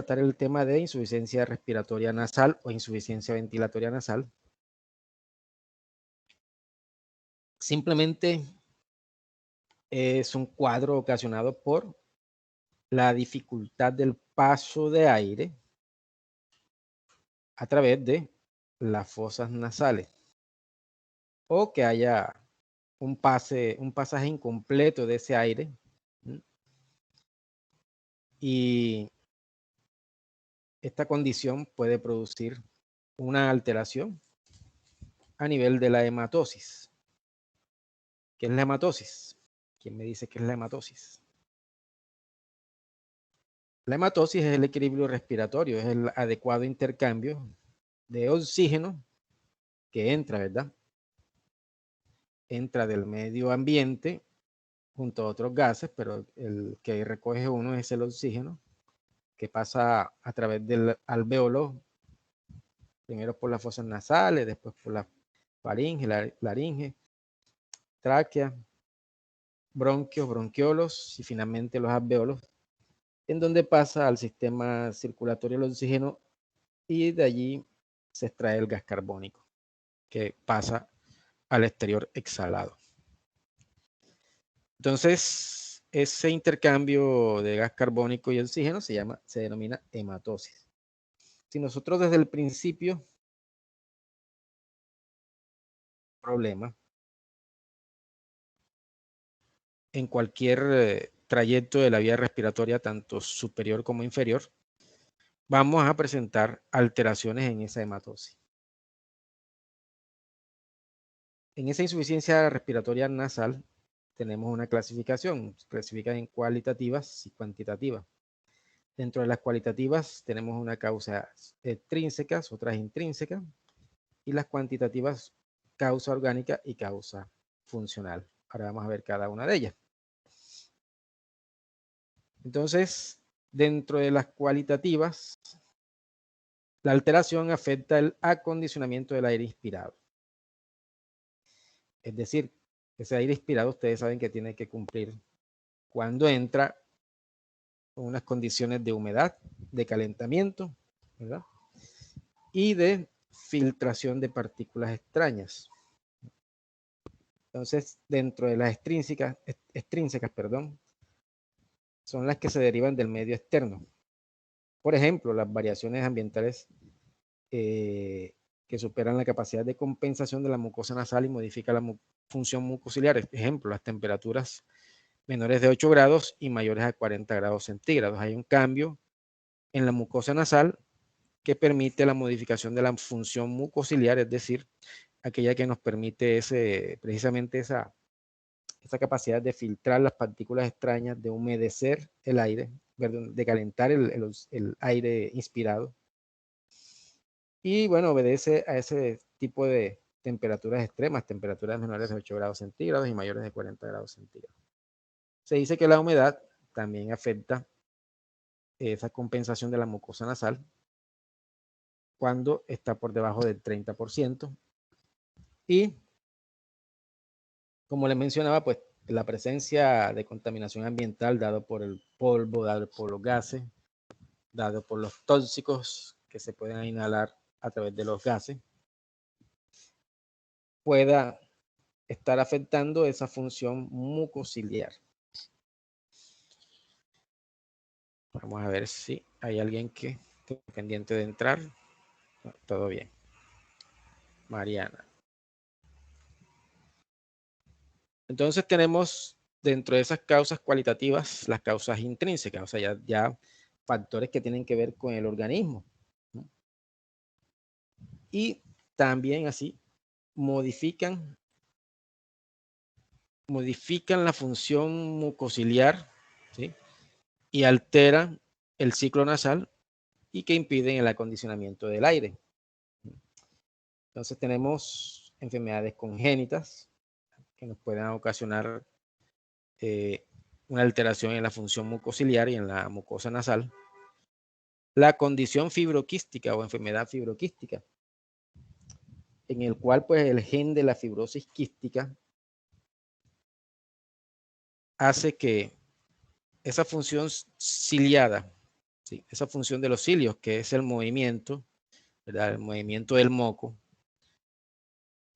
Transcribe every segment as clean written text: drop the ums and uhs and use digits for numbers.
tratar el tema de insuficiencia respiratoria nasal o insuficiencia ventilatoria nasal. Simplemente es un cuadro ocasionado por la dificultad del paso de aire a través de las fosas nasales, o que haya un pasaje incompleto de ese aire, y esta condición puede producir una alteración a nivel de la hematosis. ¿Qué es la hematosis? ¿Quién me dice qué es la hematosis? La hematosis es el equilibrio respiratorio, es el adecuado intercambio de oxígeno que entra, ¿verdad? Entra del medio ambiente junto a otros gases, pero el que recoge uno es el oxígeno, que pasa a través del alvéolo, primero por las fosas nasales, después por la faringe, laringe, tráquea, bronquios, bronquiolos y finalmente los alvéolos, en donde pasa al sistema circulatorio el oxígeno y de allí se extrae el gas carbónico, que pasa al exterior exhalado. Entonces, ese intercambio de gas carbónico y oxígeno se denomina hematosis. Si nosotros desde el principio problema en cualquier trayecto de la vía respiratoria, tanto superior como inferior, vamos a presentar alteraciones en esa hematosis. En esa insuficiencia respiratoria nasal tenemos una clasificación, se clasifica en cualitativas y cuantitativas. Dentro de las cualitativas tenemos una causa extrínsecas, otras intrínsecas, y las cuantitativas, causa orgánica y causa funcional. Ahora vamos a ver cada una de ellas. Entonces, dentro de las cualitativas, la alteración afecta el acondicionamiento del aire inspirado. Es decir, ese aire inspirado ustedes saben que tiene que cumplir cuando entra con unas condiciones de humedad, de calentamiento, ¿verdad? Y de filtración de partículas extrañas. Entonces, dentro de las extrínsecas, son las que se derivan del medio externo. Por ejemplo, las variaciones ambientales que superan la capacidad de compensación de la mucosa nasal y modifican la función mucociliar. Ejemplo, las temperaturas menores de 8 grados y mayores a 40 grados centígrados. Hay un cambio en la mucosa nasal que permite la modificación de la función mucociliar, es decir, aquella que nos permite precisamente esa capacidad de filtrar las partículas extrañas, de humedecer el aire, de calentar el aire inspirado. Y bueno, obedece a ese tipo de temperaturas extremas, temperaturas menores de 8 grados centígrados y mayores de 40 grados centígrados. Se dice que la humedad también afecta esa compensación de la mucosa nasal cuando está por debajo del 30%. Y como les mencionaba, pues la presencia de contaminación ambiental dado por el polvo, dado por los gases, dado por los tóxicos que se pueden inhalar a través de los gases, pueda estar afectando esa función mucociliar. Vamos a ver si hay alguien que esté pendiente de entrar. No, todo bien. Mariana. Entonces tenemos dentro de esas causas cualitativas las causas intrínsecas, o sea, ya factores que tienen que ver con el organismo, ¿no? Y también así modifican la función mucociliar, ¿sí? Y alteran el ciclo nasal y que impiden el acondicionamiento del aire. Entonces tenemos enfermedades congénitas que nos pueden ocasionar una alteración en la función mucociliar y en la mucosa nasal. La condición fibroquística o enfermedad fibroquística, en el cual pues el gen de la fibrosis quística hace que esa función ciliada ¿sí? Esa función de los cilios, que es el movimiento, ¿verdad? El movimiento del moco,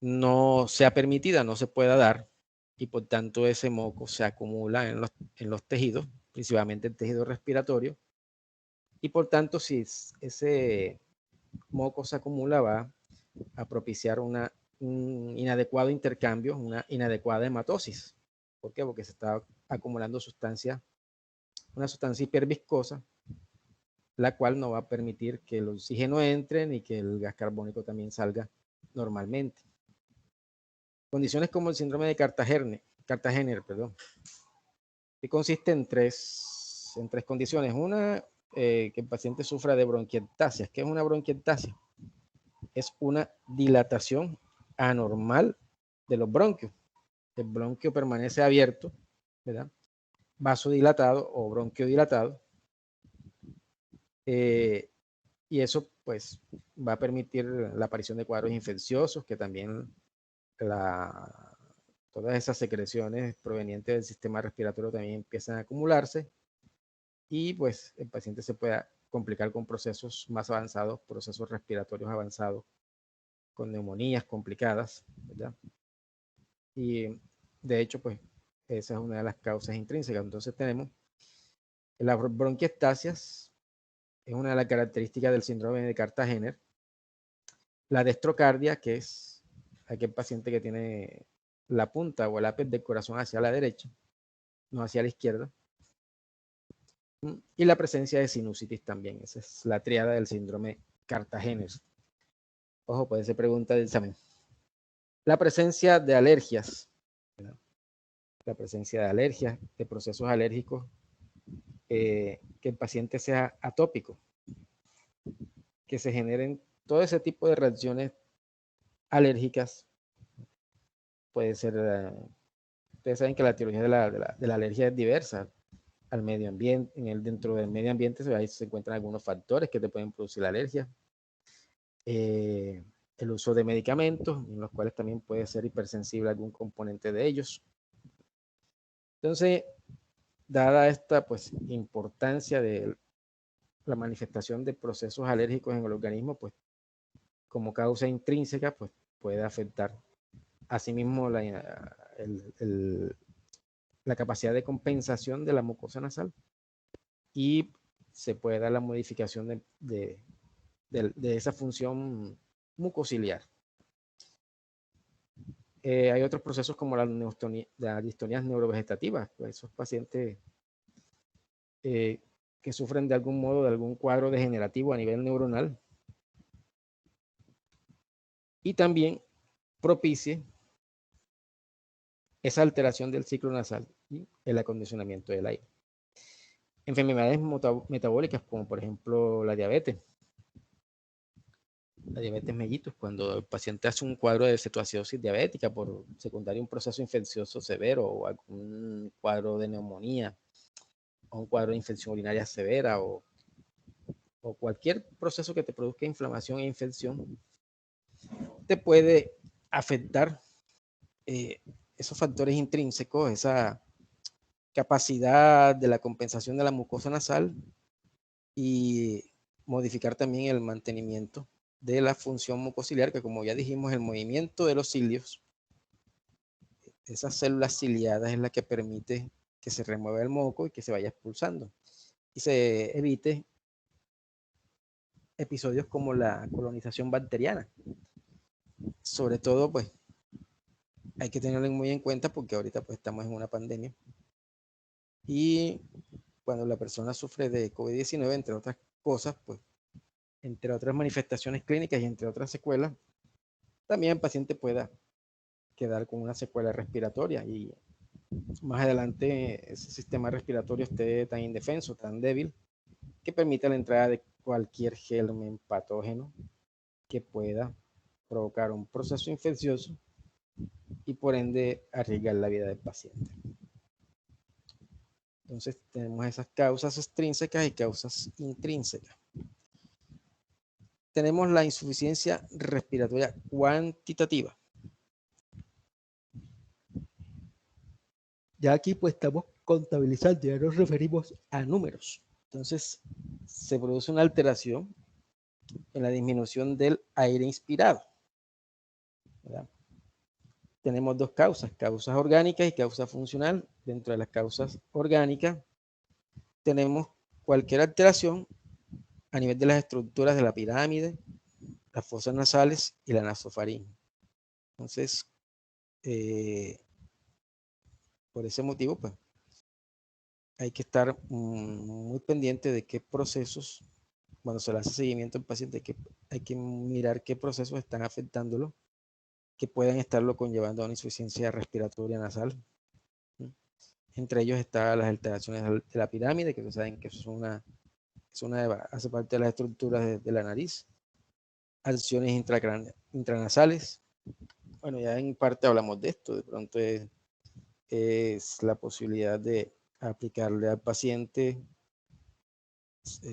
no sea permitida, no se pueda dar, y por tanto ese moco se acumula en los tejidos, principalmente el tejido respiratorio, y por tanto si ese moco se acumula va a propiciar un inadecuado intercambio, una inadecuada hematosis. ¿Por qué? Porque se está acumulando una sustancia hiperviscosa, la cual no va a permitir que el oxígeno entre ni que el gas carbónico también salga normalmente. Condiciones como el síndrome de Cartagener, perdón, que consiste en tres condiciones. Una, que el paciente sufra de bronquiectasia. ¿Qué es una bronquiectasia? Es una dilatación anormal de los bronquios. El bronquio permanece abierto, ¿verdad? Vasodilatado o bronquio dilatado. Y eso pues va a permitir la aparición de cuadros infecciosos, que también todas esas secreciones provenientes del sistema respiratorio también empiezan a acumularse, y pues el paciente se puede complicar con procesos más avanzados, procesos respiratorios avanzados, con neumonías complicadas, ¿verdad? Y de hecho, pues esa es una de las causas intrínsecas. Entonces tenemos las bronquiectasias, es una de las características del síndrome de Cartagener. La destrocardia, que es aquel paciente que tiene la punta o el ápice del corazón hacia la derecha, no hacia la izquierda. Y la presencia de sinusitis también. Esa es la triada del síndrome Cartagener. Ojo, puede ser pregunta del examen. La presencia de alergias. La presencia de alergias, de procesos alérgicos, que el paciente sea atópico, que se generen todo ese tipo de reacciones alérgicas. Puede ser, ustedes saben que la teoría de la alergia es diversa al medio ambiente. Dentro del medio ambiente se encuentran algunos factores que te pueden producir la alergia. El uso de medicamentos, en los cuales también puede ser hipersensible a algún componente de ellos. Entonces, dada esta pues importancia de la manifestación de procesos alérgicos en el organismo, pues como causa intrínseca, pues puede afectar asimismo la capacidad de compensación de la mucosa nasal, y se puede dar la modificación de esa función mucociliar. Hay otros procesos como las distonías neurovegetativas, pues esos pacientes que sufren de algún modo de algún cuadro degenerativo a nivel neuronal, y también propicie esa alteración del ciclo nasal y el acondicionamiento del aire. Enfermedades metabólicas como por ejemplo la diabetes mellitus, cuando el paciente hace un cuadro de cetoacidosis diabética por secundario a un proceso infeccioso severo, o algún cuadro de neumonía, o un cuadro de infección urinaria severa, o cualquier proceso que te produzca inflamación e infección, te puede afectar esos factores intrínsecos, esa capacidad de la compensación de la mucosa nasal, y modificar también el mantenimiento de la función mucociliar, que como ya dijimos, el movimiento de los cilios, esas células ciliadas, es la que permite que se remueva el moco y que se vaya expulsando, y se evite episodios como la colonización bacteriana. Sobre todo, pues, hay que tenerlo muy en cuenta porque ahorita pues estamos en una pandemia, y cuando la persona sufre de COVID-19, entre otras cosas, pues, entre otras manifestaciones clínicas y entre otras secuelas, también el paciente pueda quedar con una secuela respiratoria, y más adelante ese sistema respiratorio esté tan indefenso, tan débil, que permita la entrada de cualquier germen patógeno que pueda provocar un proceso infeccioso y por ende arriesgar la vida del paciente. Entonces tenemos esas causas extrínsecas y causas intrínsecas. Tenemos la insuficiencia respiratoria cuantitativa. Ya aquí pues estamos contabilizando, ya nos referimos a números. Entonces, se produce una alteración en la disminución del aire inspirado, ¿verdad? Tenemos dos causas orgánicas y causa funcional. Dentro de las causas orgánicas tenemos cualquier alteración a nivel de las estructuras de la pirámide, las fosas nasales y la nasofaringe. Entonces, por ese motivo, pues, hay que estar muy pendiente de qué procesos, cuando se le hace seguimiento al paciente, hay que mirar qué procesos están afectándolo, que pueden estarlo conllevando a una insuficiencia respiratoria nasal. Entre ellos están las alteraciones de la pirámide, que ustedes saben que hace parte de las estructuras de la nariz, acciones intranasales. Bueno, ya en parte hablamos de esto, de pronto es la posibilidad de aplicarle al paciente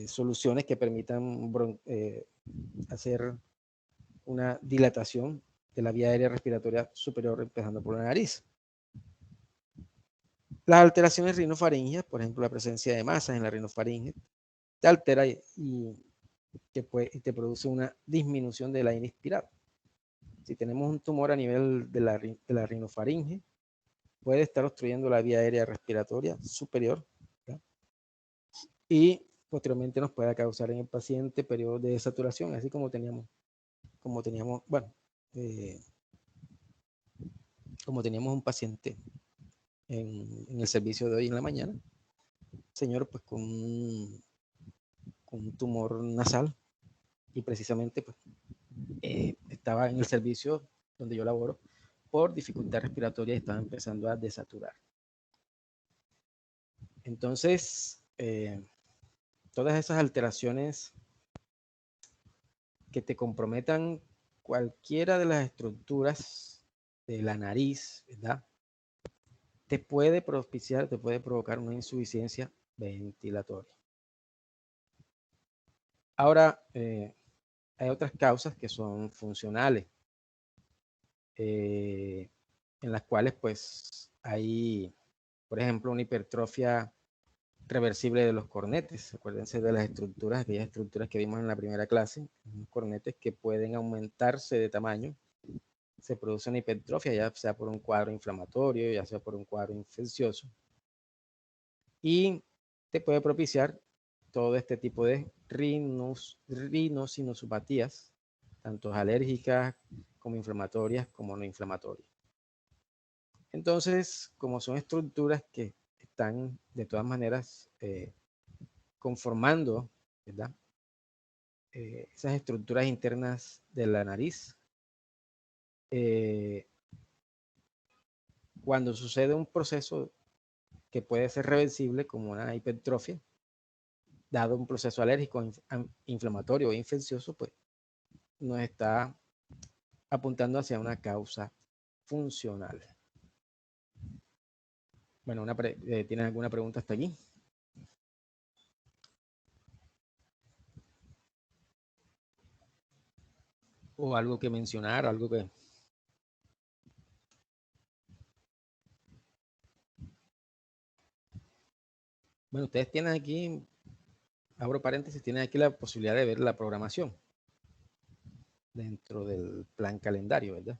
soluciones que permitan hacer una dilatación de la vía aérea respiratoria superior, empezando por la nariz. Las alteraciones rinofaringeas, por ejemplo, la presencia de masas en la rinofaringe, te altera y te produce una disminución del aire inspirado. Si tenemos un tumor a nivel de la rinofaringe, puede estar obstruyendo la vía aérea respiratoria superior, ¿ya? Y posteriormente nos puede causar en el paciente periodos de desaturación, así como teníamos, bueno, como teníamos un paciente en el servicio de hoy en la mañana, señor, pues con un tumor nasal, y precisamente pues, estaba en el servicio donde yo laboro por dificultad respiratoria y estaba empezando a desaturar. Entonces, todas esas alteraciones que te comprometan cualquiera de las estructuras de la nariz, ¿verdad? Te puede propiciar, te puede provocar una insuficiencia ventilatoria. Ahora, hay otras causas que son funcionales, en las cuales pues hay, por ejemplo, una hipertrofia reversible de los cornetes. Acuérdense de las estructuras, aquellas estructuras que vimos en la primera clase, unos cornetes que pueden aumentarse de tamaño. Se produce una hipertrofia, ya sea por un cuadro inflamatorio, ya sea por un cuadro infeccioso. Y te puede propiciar todo este tipo de rinosinusopatías, tanto alérgicas como inflamatorias como no inflamatorias. Entonces, como son estructuras que están de todas maneras conformando, ¿verdad? Esas estructuras internas de la nariz, cuando sucede un proceso que puede ser reversible, como una hipertrofia, dado un proceso alérgico, inflamatorio o infeccioso, pues nos está apuntando hacia una causa funcional. Bueno, ¿tienes alguna pregunta hasta aquí? ¿O algo que mencionar, algo que... Bueno, ustedes tienen aquí, abro paréntesis, tienen aquí la posibilidad de ver la programación dentro del plan calendario, ¿verdad?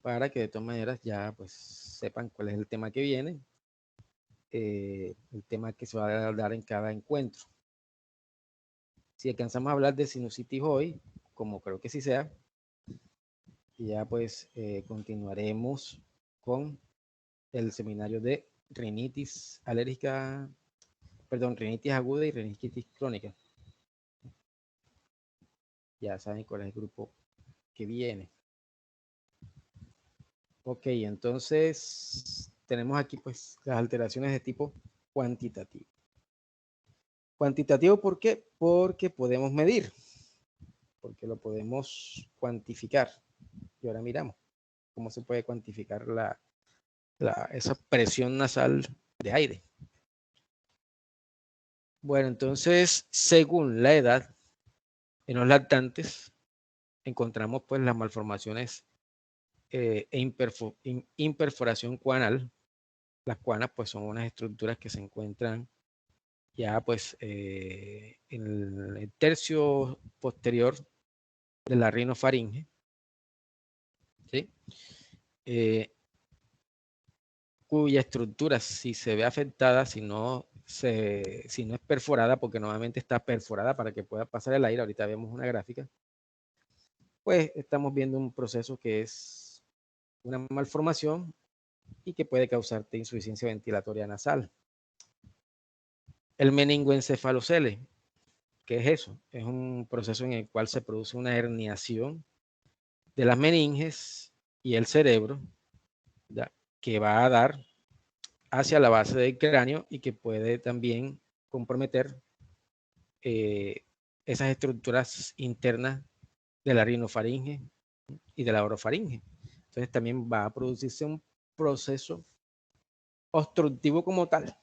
Para que de todas maneras ya pues sepan cuál es el tema que viene, el tema que se va a dar en cada encuentro. Si alcanzamos a hablar de sinusitis hoy, como creo que sí sea, ya pues continuaremos con el seminario de rinitis alérgica, perdón, rinitis aguda y rinitis crónica. Ya saben cuál es el grupo que viene. Ok, entonces tenemos aquí pues las alteraciones de tipo cuantitativo. Cuantitativo, ¿por qué? Porque podemos medir, porque lo podemos cuantificar. Y ahora miramos cómo se puede cuantificar esa presión nasal de aire. Bueno, entonces, según la edad, en los lactantes encontramos pues las malformaciones e imperforación cuanal. Las cuanas pues son unas estructuras que se encuentran ya pues en el tercio posterior de la rinofaringe, ¿sí? Cuya estructura, si se ve afectada, si no es perforada, porque normalmente está perforada para que pueda pasar el aire, ahorita vemos una gráfica, pues estamos viendo un proceso que es una malformación y que puede causarte insuficiencia ventilatoria nasal. El meningoencefalocele, ¿qué es eso? Es un proceso en el cual se produce una herniación de las meninges y el cerebro, ¿ya? Que va a dar hacia la base del cráneo y que puede también comprometer esas estructuras internas de la rinofaringe y de la orofaringe. Entonces también va a producirse un proceso obstructivo como tal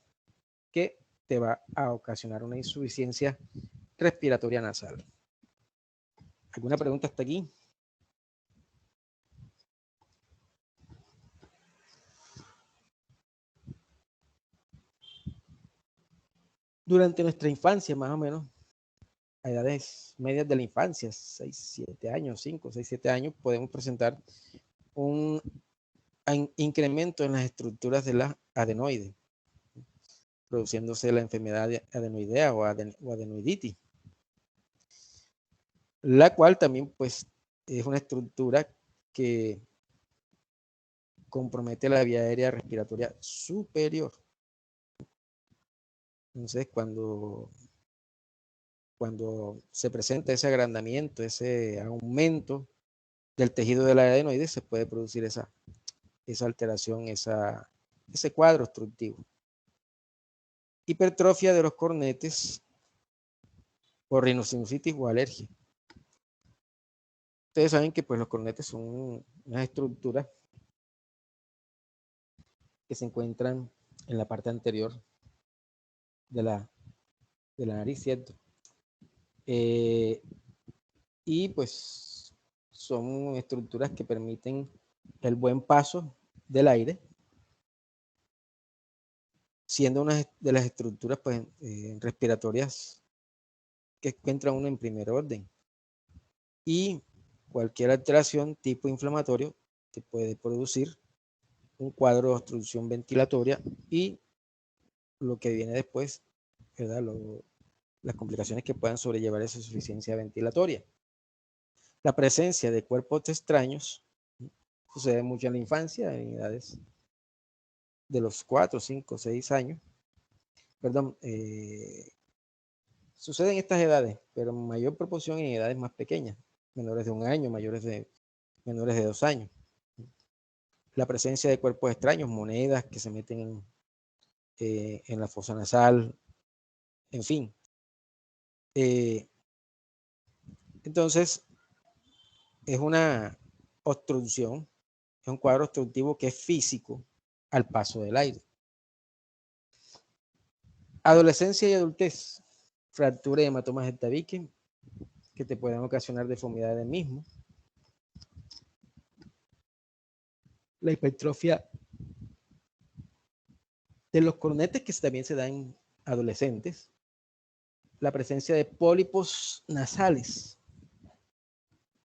que te va a ocasionar una insuficiencia respiratoria nasal. ¿Alguna pregunta hasta aquí? Durante nuestra infancia, más o menos, a edades medias de la infancia, 6, 7 años, 5, 6, 7 años, podemos presentar un incremento en las estructuras de la adenoide, produciéndose la enfermedad adenoidea o adenoiditis, la cual también pues es una estructura que compromete la vía aérea respiratoria superior. Entonces, cuando se presenta ese agrandamiento, ese aumento del tejido de la adenoide, se puede producir esa alteración, ese cuadro obstructivo. Hipertrofia de los cornetes o rinosinusitis o alergia. Ustedes saben que pues, los cornetes son unas estructuras que se encuentran en la parte anterior de la nariz, ¿cierto? Y pues son estructuras que permiten el buen paso del aire, siendo una de las estructuras pues, respiratorias que encuentra uno en primer orden. Y cualquier alteración tipo inflamatorio te puede producir un cuadro de obstrucción ventilatoria y lo que viene después, ¿verdad? Las complicaciones que puedan sobrellevar esa insuficiencia ventilatoria. La presencia de cuerpos extraños sucede mucho en la infancia, en edades de los 4, 5, 6 años. Perdón, sucede en estas edades, pero en mayor proporción en edades más pequeñas, menores de 1 año, menores de 2 años. La presencia de cuerpos extraños, monedas que se meten en la fosa nasal, en fin. Entonces, es una obstrucción, es un cuadro obstructivo que es físico al paso del aire. Adolescencia y adultez, fractura y hematomas del tabique, que te pueden ocasionar deformidad del mismo. La hipertrofia de los cornetes, que también se da en adolescentes. La presencia de pólipos nasales.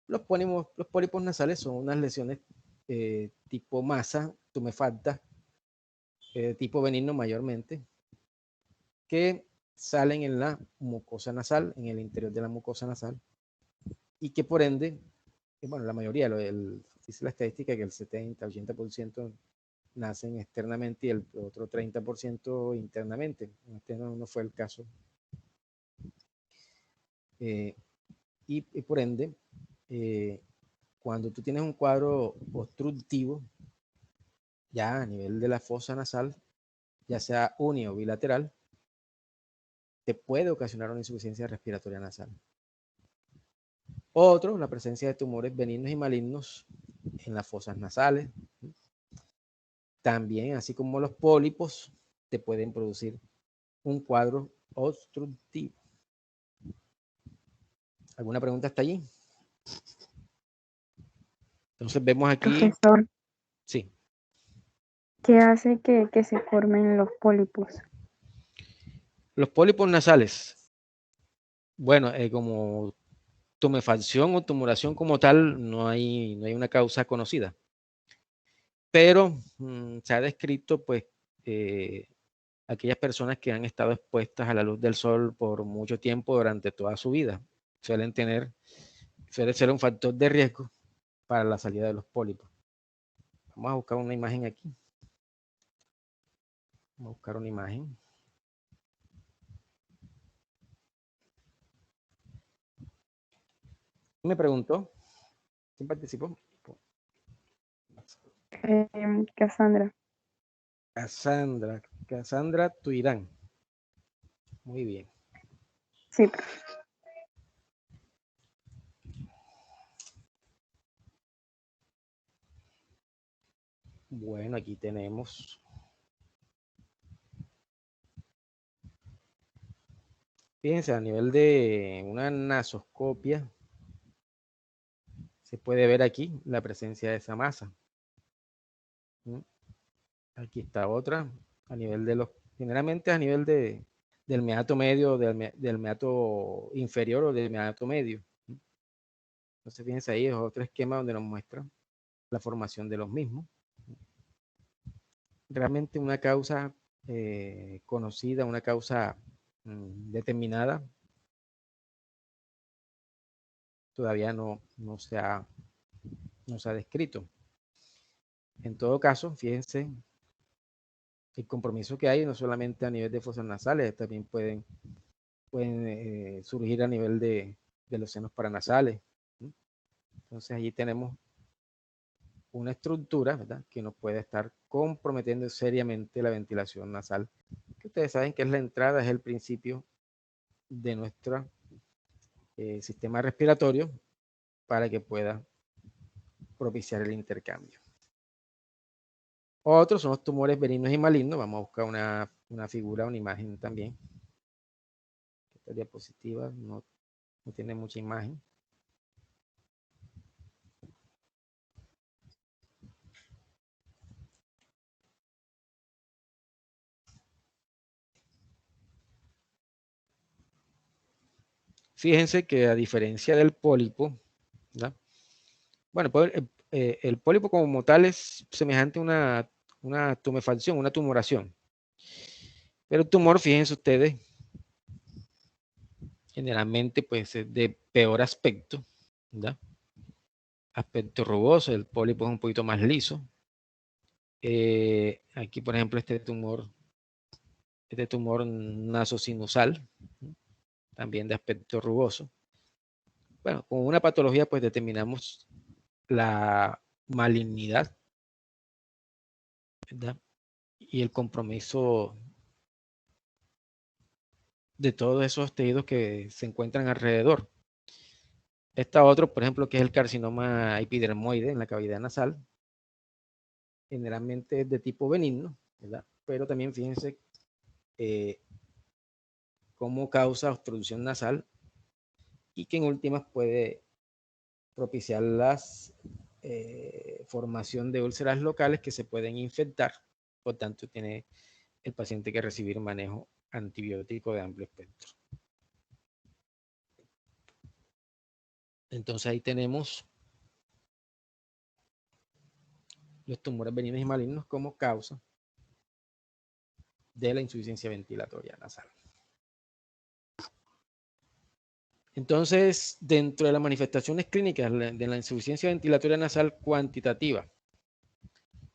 Los pólipos nasales son unas lesiones tipo masa, tumefacta, tipo benigno mayormente, que salen en la mucosa nasal, en el interior de la mucosa nasal, y que por ende, bueno, la mayoría, dice la estadística que el 70-80% nacen externamente y el otro 30% internamente. Este no fue el caso. Y por ende, cuando tú tienes un cuadro obstructivo, ya a nivel de la fosa nasal, ya sea uni o bilateral, te puede ocasionar una insuficiencia respiratoria nasal. Otro, la presencia de tumores benignos y malignos en las fosas nasales. También, así como los pólipos, te pueden producir un cuadro obstructivo. ¿Alguna pregunta hasta allí? Entonces vemos aquí. Profesor, Sí. ¿qué hace que se formen los pólipos? Los pólipos nasales, bueno, como tumefacción o tumoración como tal, no hay una causa conocida. Pero se ha descrito, pues, aquellas personas que han estado expuestas a la luz del sol por mucho tiempo durante toda su vida. Suele ser un factor de riesgo para la salida de los pólipos. Vamos a buscar una imagen aquí. Vamos a buscar una imagen. Me preguntó, ¿quién participó? Cassandra. Cassandra Tuirán. Muy bien. Sí. Bueno, aquí tenemos. Fíjense, a nivel de una nasoscopia, se puede ver aquí la presencia de esa masa. Aquí está otra, a nivel de los, generalmente a nivel del meato medio, del meato inferior o del meato medio. Entonces, fíjense ahí, es otro esquema donde nos muestra la formación de los mismos. Realmente una causa conocida, una causa determinada, todavía no se ha descrito. En todo caso, fíjense el compromiso que hay, no solamente a nivel de fosas nasales, también pueden surgir a nivel de los senos paranasales. Entonces allí tenemos una estructura, ¿verdad?, que nos puede estar comprometiendo seriamente la ventilación nasal, que ustedes saben que es la entrada, es el principio de nuestro sistema respiratorio para que pueda propiciar el intercambio. Otros son los tumores benignos y malignos. Vamos a buscar una figura, una imagen también. Esta diapositiva no tiene mucha imagen. Fíjense que a diferencia del pólipo, ¿verdad? Bueno, el pólipo como tal es semejante a una tumefacción, una tumoración. Pero el tumor, fíjense ustedes, generalmente pues es de peor aspecto, ¿verdad? Aspecto rugoso, el pólipo es un poquito más liso. Aquí, por ejemplo, este tumor nasosinusal, también de aspecto rugoso. Bueno, con una patología pues determinamos la malignidad, ¿verdad?, y el compromiso de todos esos tejidos que se encuentran alrededor. Esta otro, por ejemplo, que es el carcinoma epidermoide en la cavidad nasal, generalmente es de tipo benigno, ¿verdad? Pero también fíjense cómo causa obstrucción nasal y que en últimas puede propiciar la formación de úlceras locales que se pueden infectar. Por tanto, tiene el paciente que recibir manejo antibiótico de amplio espectro. Entonces ahí tenemos los tumores benignos y malignos como causa de la insuficiencia ventilatoria nasal. Entonces, dentro de las manifestaciones clínicas de la insuficiencia ventilatoria nasal cuantitativa,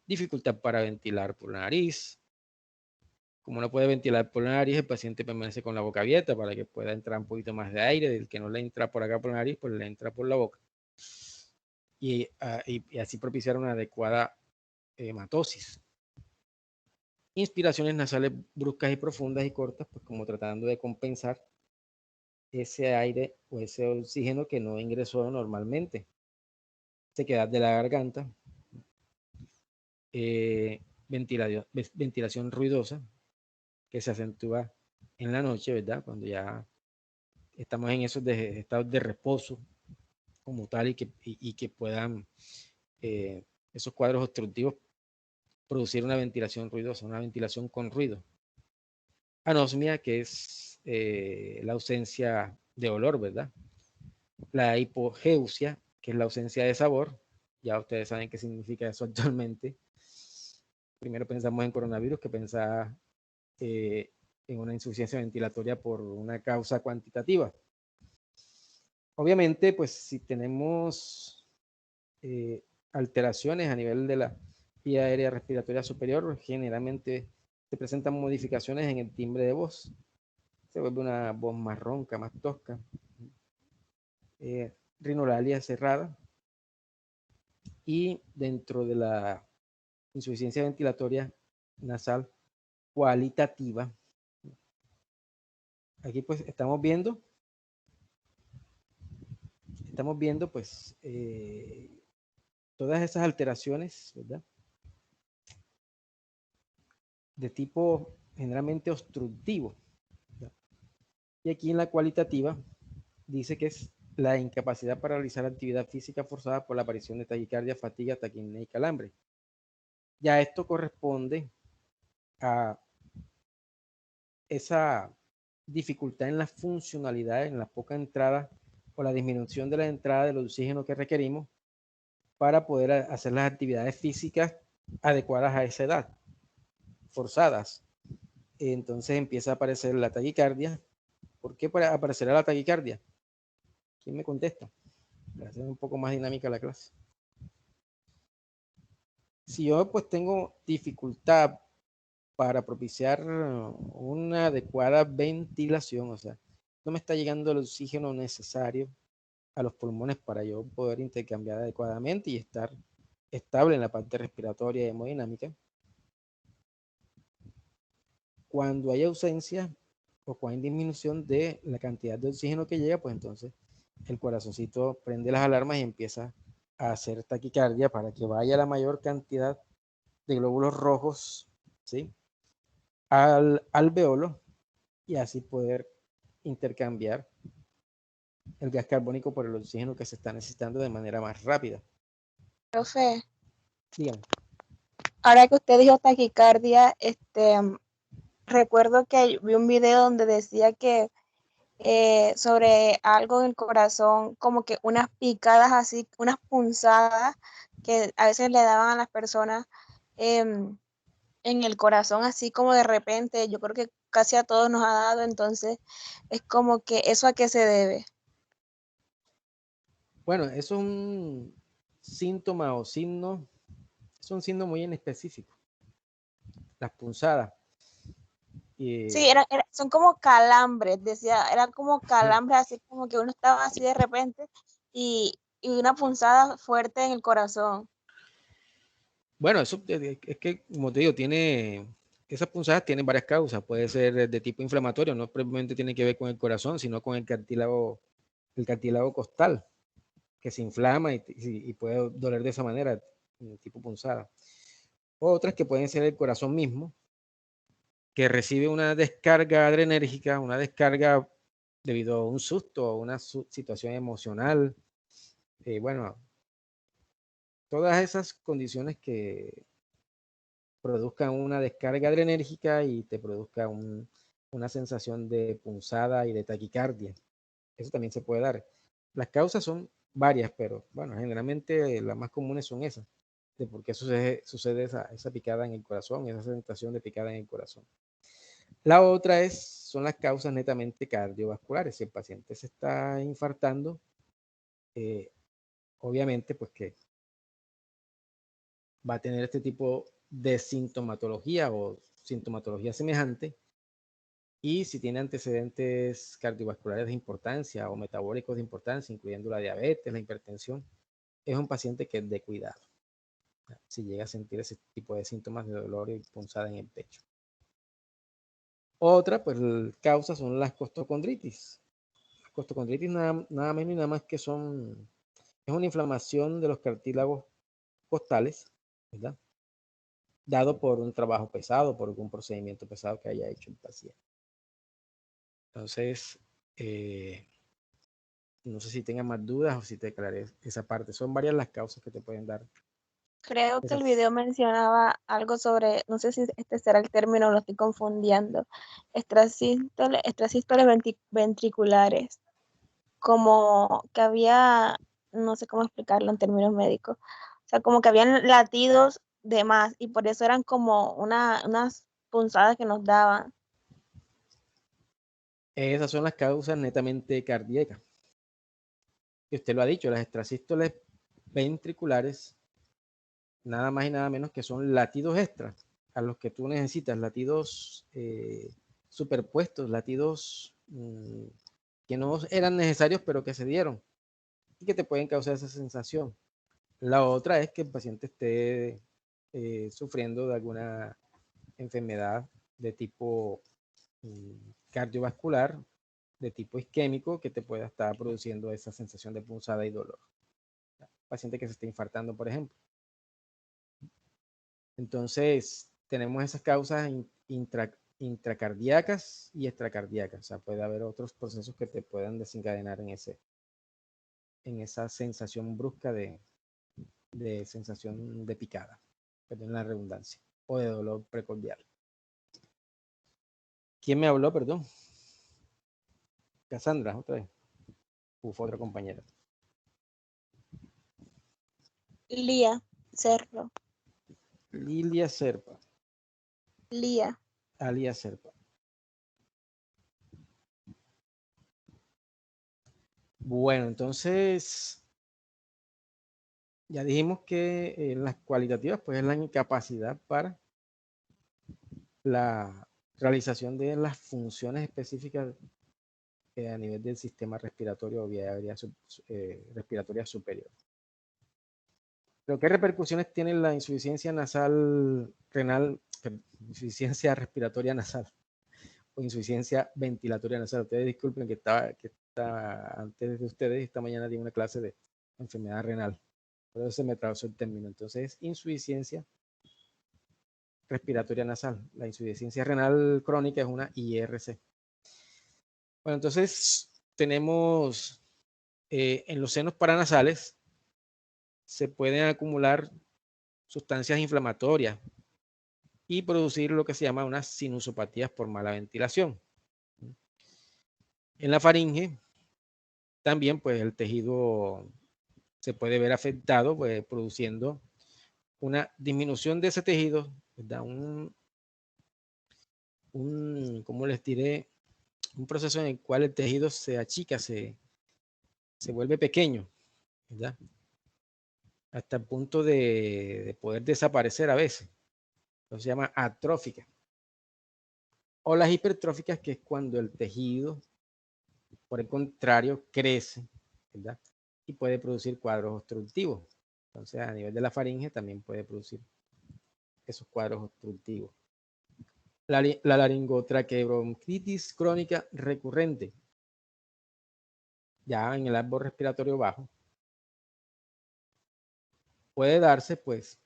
dificultad para ventilar por la nariz. Como no puede ventilar por la nariz, el paciente permanece con la boca abierta para que pueda entrar un poquito más de aire. Del que no le entra por acá por la nariz, pues le entra por la boca. Y así propiciar una adecuada hematosis. Inspiraciones nasales bruscas y profundas y cortas, pues como tratando de compensar ese aire o ese oxígeno que no ingresó normalmente. Sequedad de la garganta, ventilación ruidosa que se acentúa en la noche, ¿verdad? Cuando ya estamos en esos estados de reposo como tal y que puedan esos cuadros obstructivos producir una ventilación ruidosa, una ventilación con ruido. anosmia, que es la ausencia de olor, ¿verdad? La hipogeusia, que es la ausencia de sabor. Ya ustedes saben qué significa eso actualmente. Primero pensamos en coronavirus, que pensaba en una insuficiencia ventilatoria por una causa cuantitativa. Obviamente, pues si tenemos alteraciones a nivel de la vía aérea respiratoria superior, generalmente se presentan modificaciones en el timbre de voz. Se vuelve una voz más ronca, más tosca. Rinolalia cerrada. Y dentro de la insuficiencia ventilatoria nasal cualitativa, aquí pues estamos viendo pues todas esas alteraciones, ¿verdad? De tipo generalmente obstructivo, ¿verdad? Y aquí en la cualitativa dice que es la incapacidad para realizar actividad física forzada por la aparición de taquicardia, fatiga, taquipnea y calambre. Ya esto corresponde a esa dificultad en la funcionalidad, en la poca entrada o la disminución de la entrada del oxígeno que requerimos para poder hacer las actividades físicas adecuadas a esa edad, forzadas. Entonces empieza a aparecer la taquicardia. ¿Por qué aparecerá la taquicardia? ¿Quién me contesta? Para hacer un poco más dinámica la clase. Si yo pues tengo dificultad para propiciar una adecuada ventilación, o sea, no me está llegando el oxígeno necesario a los pulmones para yo poder intercambiar adecuadamente y estar estable en la parte respiratoria y hemodinámica. Cuando hay ausencia o cuando hay disminución de la cantidad de oxígeno que llega, pues entonces el corazoncito prende las alarmas y empieza a hacer taquicardia para que vaya la mayor cantidad de glóbulos rojos, ¿sí?, al alveolo y así poder intercambiar el gas carbónico por el oxígeno que se está necesitando de manera más rápida. Profe, Dígame. ahora que usted dijo taquicardia, recuerdo que vi un video donde decía que sobre algo en el corazón, como que unas picadas así, unas punzadas que a veces le daban a las personas em, en el corazón, así como de repente, yo creo que casi a todos nos ha dado, entonces es como que eso a qué se debe. Bueno, eso es un síntoma o signo, es un signo muy en específico, las punzadas. Sí, son como calambres, decía, eran como calambres, así como que uno estaba así de repente y una punzada fuerte en el corazón. Bueno, eso es que, como te digo, esas punzadas tienen varias causas. Puede ser de tipo inflamatorio, no probablemente tiene que ver con el corazón, sino con el cartílago costal, que se inflama y puede doler de esa manera, tipo punzada. Otras que pueden ser el corazón mismo, que recibe una descarga adrenérgica, una descarga debido a un susto o una situación emocional. Bueno, todas esas condiciones que produzcan una descarga adrenérgica y te produzca una sensación de punzada y de taquicardia. Eso también se puede dar. Las causas son varias, pero bueno, generalmente las más comunes son esas, de por qué sucede esa picada en el corazón, esa sensación de picada en el corazón. La otra son las causas netamente cardiovasculares. Si el paciente se está infartando, obviamente, pues que va a tener este tipo de sintomatología o sintomatología semejante. Y si tiene antecedentes cardiovasculares de importancia o metabólicos de importancia, incluyendo la diabetes, la hipertensión, es un paciente que es de cuidado, si llega a sentir ese tipo de síntomas de dolor y punzada en el pecho. Otra, pues, causa son las costocondritis. Las costocondritis nada menos y nada más que es una inflamación de los cartílagos costales, ¿verdad?, dado por un trabajo pesado, por algún procedimiento pesado que haya hecho el paciente. Entonces, no sé si tengan más dudas o si te aclaré esa parte. Son varias las causas que te pueden dar Creo que el Esas, video mencionaba algo sobre, no sé si este será el término, lo estoy confundiendo, extrasístoles ventriculares, como que había, no sé cómo explicarlo en términos médicos, o sea, como que habían latidos de más y por eso eran como unas punzadas que nos daban. esas son las causas netamente cardíacas. Y usted lo ha dicho, las extrasístoles ventriculares, nada más y nada menos que son latidos extras a los que tú necesitas, latidos superpuestos, latidos que no eran necesarios pero que se dieron y que te pueden causar esa sensación. La otra es que el paciente esté sufriendo de alguna enfermedad de tipo cardiovascular, de tipo isquémico, que te pueda estar produciendo esa sensación de punzada y dolor. Paciente que se esté infartando, por ejemplo. Entonces, tenemos esas causas intracardíacas y extracardíacas. O sea, puede haber otros procesos que te puedan desencadenar en esa sensación brusca de sensación de picada, perdón la redundancia, o de dolor precordial. ¿Quién me habló, perdón? Cassandra, otra vez. Uf, otra compañera. Lía, Cerro, Lilia Serpa. Lía. Alia Serpa. Bueno, entonces ya dijimos que las cualitativas pues es la incapacidad para la realización de las funciones específicas a nivel del sistema respiratorio o vía aérea respiratoria superior. ¿Pero qué repercusiones tiene la insuficiencia nasal renal, insuficiencia respiratoria nasal o insuficiencia ventilatoria nasal? Ustedes disculpen que estaba antes de ustedes, esta mañana di una clase de enfermedad renal, por eso se me atravesó el término. Entonces, insuficiencia respiratoria nasal. La insuficiencia renal crónica es una IRC. Bueno, entonces tenemos en los senos paranasales se pueden acumular sustancias inflamatorias y producir lo que se llama unas sinusopatías por mala ventilación. En la faringe también pues el tejido se puede ver afectado pues, produciendo una disminución de ese tejido, ¿verdad? ¿Cómo les diré? Un proceso en el cual el tejido se achica, se vuelve pequeño, ¿verdad? Hasta el punto de poder desaparecer a veces. Eso se llama atrófica. O las hipertróficas, que es cuando el tejido, por el contrario, crece, ¿verdad? Y puede producir cuadros obstructivos. Entonces, a nivel de la faringe también puede producir esos cuadros obstructivos. La laringotraqueobronquitis crónica recurrente, ya en el árbol respiratorio bajo, puede darse, pues,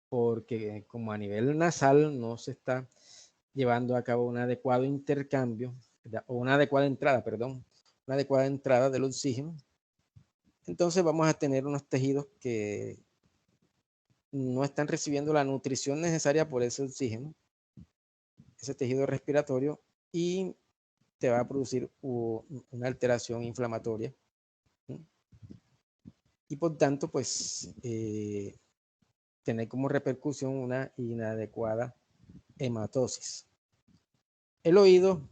porque como a nivel nasal no se está llevando a cabo un adecuado intercambio, ¿verdad? O una adecuada entrada, perdón, una adecuada entrada del oxígeno, entonces vamos a tener unos tejidos que no están recibiendo la nutrición necesaria por ese oxígeno, ese tejido respiratorio, y te va a producir una alteración inflamatoria. ¿Sí? Y por tanto, pues, tener como repercusión una inadecuada hematosis. El oído,